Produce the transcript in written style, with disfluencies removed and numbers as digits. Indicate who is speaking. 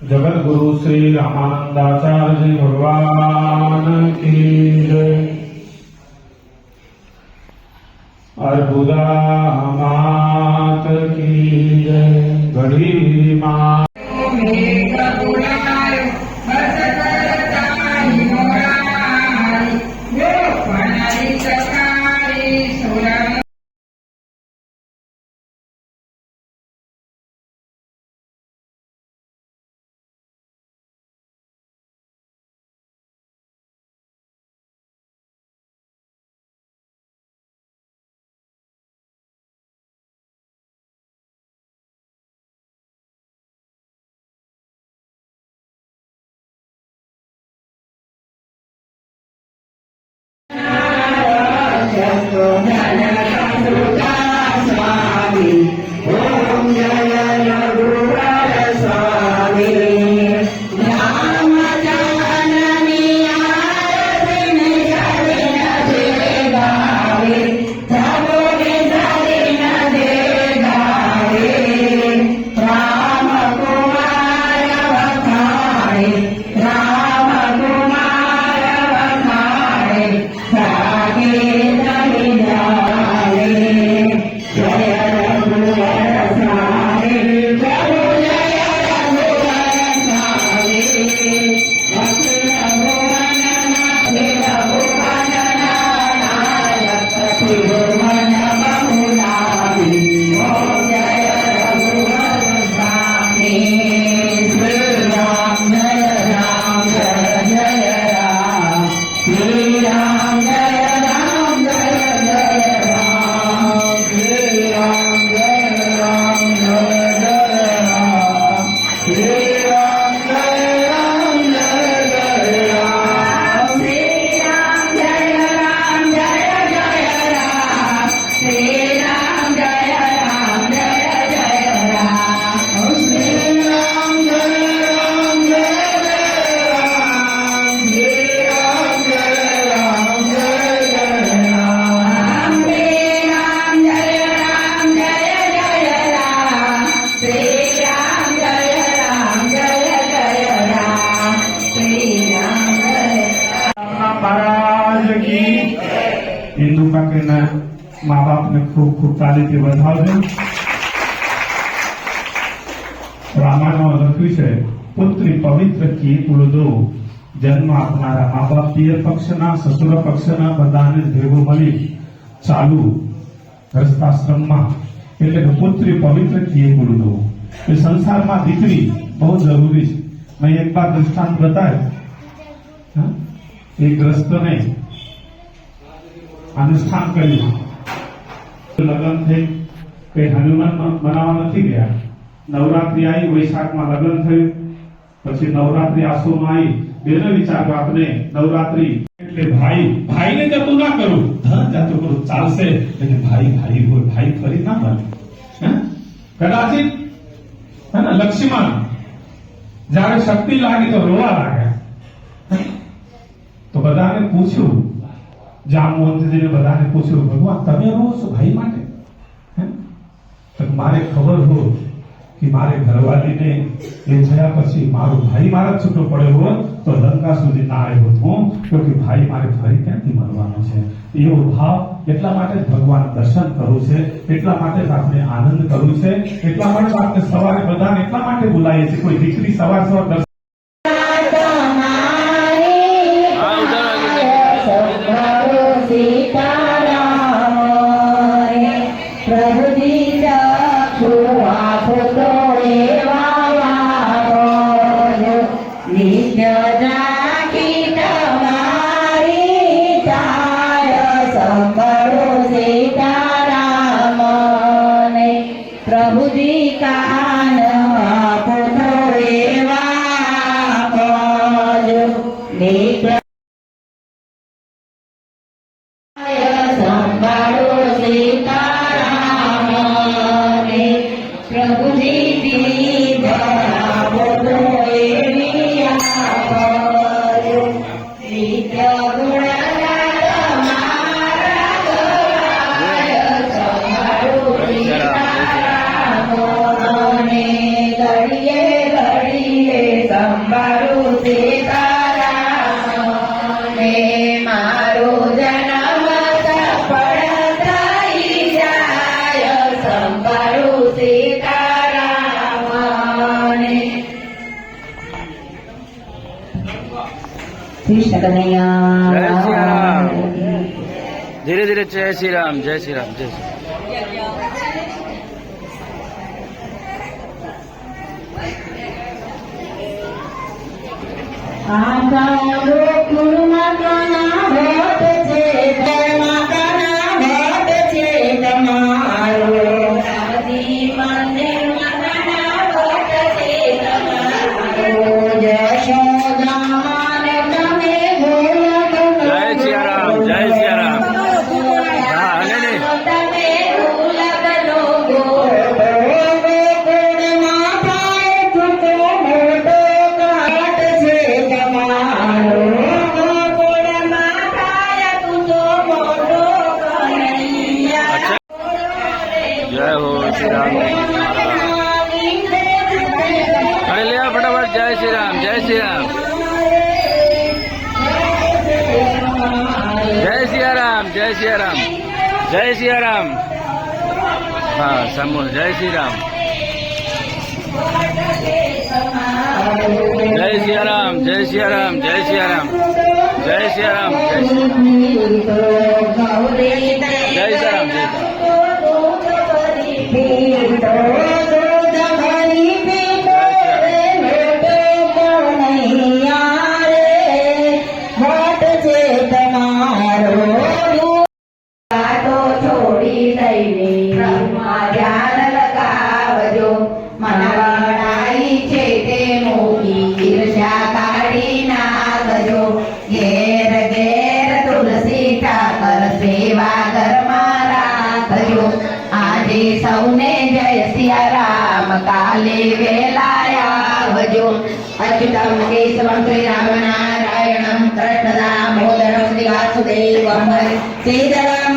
Speaker 1: जगत गुरु श्री रामानंदाचार्य जी भगवान की जय। अर्बुदा मात की जय। गढ़ी माँ इंदु काकीना माँ बाप ने खूब खूब ताली થી વધાવજો। રામાયણમાં લખ્યું છે પુત્રી પવિત્ર કી કુળદો જન્મ આપનારા મા બાપ પિયર પક્ષના સસુર પક્ષના બધાને ભેગો મળી ચાલુ ગ્રસ્તાશ્રમમાં એટલે કે પુત્રી પવિત્ર કી કુળદો। એ સંસારમાં દીકરી બહુ જરૂરી છે। મેં એક બાર દૃષ્ટાંત બતાવ્યું। એક ગ્રસ્તને अनुष्ठान કર્યું લગ્ન થઈ કઈ હનુમાન મનાવવા નથી ગયા। નવરાત્રી આવી વૈશાખમાં લગ્ન થયું પછી નવરાત્રી આસોમાં આવી બેનો વિચાર આપને નવરાત્રી એટલે ભાઈ ભાઈને જતું ના કરું ધન જતું કરું ચાલશે એટલે ભાઈ ભાઈ હોય ભાઈ ફરી ના મળે। કદાચિત હે ને લક્ષ્મણ જ્યારે શક્તિ લાગી તો રોવા લાગ્યા તો બધાને પૂછ્યું જામવંતજીને બધાને પૂછ્યું ભગવાન તમે રો છો ભાઈ માટે મારે ખબર હોય કે મારે ઘરવાળીને એ થયા પછી મારો ભાઈ મારા છૂટો પડ્યો હોત તો લંકા સુધી ના આવ્યો હું, કે ભાઈ મારે ફરી ક્યાંથી મળવાનો છે. એવો ભાવ એટલા માટે જ ભગવાન દર્શન કરવું છે, એટલા માટે જ આપણે આનંદ કરવું છે, એટલા માટે જ આપણે સવારે બધાને એટલા માટે બોલાવીએ છીએ. કોઈ દીકરી સવાર દર્શન
Speaker 2: कृष्ण कन्हैया
Speaker 3: जय श्री राम। धीरे धीरे जय श्री राम, जय श्री राम, जय श्री जय हो श्री राम। अरे ले आओ फटाफट, जय श्री राम, जय श्री राम, जय सिया राम, जय सिया राम, जय सिया राम। हाँ समूह जय श्री राम, जय सिया राम, जय सिया राम, जय सिया राम, जय सिया राम, जय सिया राम, जय सिया राम, जय
Speaker 2: સૌને જય સિયા રામ, કાલે વેલાયા વજો. અચ્યુતમ કેશવમ શ્રી રામ નારાયણમ કૃષ્ણ દામોદરમ શ્રી વાસુદેવમ શ્રીધરમ